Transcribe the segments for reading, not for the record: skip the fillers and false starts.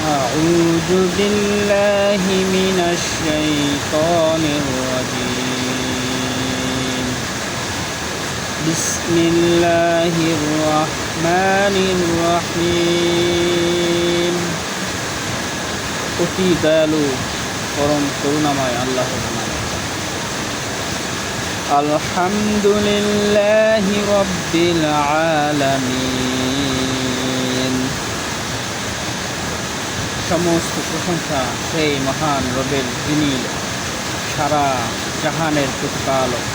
أعوذ بالله من الشيطان الرجيم بسم الله الرحمن الرحيم অতি দয়ালু পরম করুণাময় আল্লাহর নামে আলহামদুলিল্লাহি রাব্বিল আলামিন। সমস্ত প্রশংসা সেই মহান রবের, যিনি সারা জাহানের প্রতিপালক।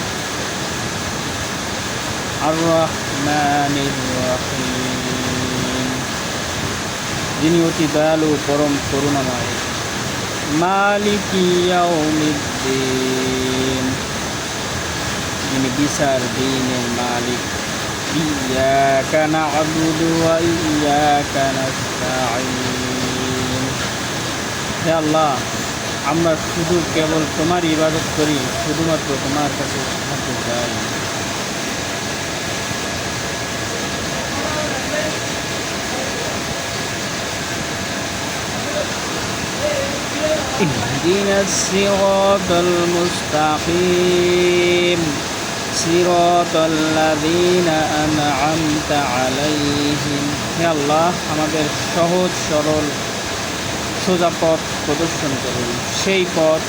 আর রহমানির রহিম, যিনি অতি দয়ালু পরম করুণাময়। মালিকি ইয়াউমিদ্দিন, যিনি বিচার দিনের মালিক। ইয়াকা না'বুদু ওয়া ইয়াকা নাস্তাঈন। হে আল্লাহ, আমরা শুধু কেবল তোমার ইবাদত করি, শুধুমাত্র তোমার কাছে সাহায্য চাই। اهدنا الصراط المستقيم صراط الذين أنعمت عليهم। হে আল্লাহ, আমাদের সহজ সরল সোজা পথ প্রদর্শন করুন, সেই পথ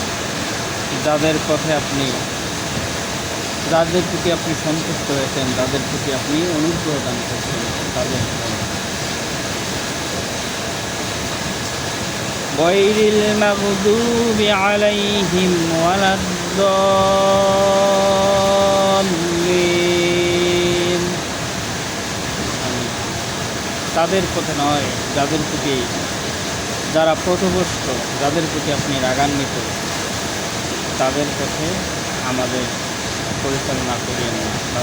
যাদের প্রতি আপনি সন্তুষ্ট হয়েছেন, যাদের প্রতি আপনি অনুগ্রহ দান করছেন তাদের। গায়রিল মাগদুবি আলাইহিম ওয়ালাদ-দাল্লিন, তাদের পথে নয় যারা পথভ্রষ্ট, যাদের প্রতি আপনি রাগান্বিত, তাদের পথে আমাদের পরিচালনা করিয়েন না।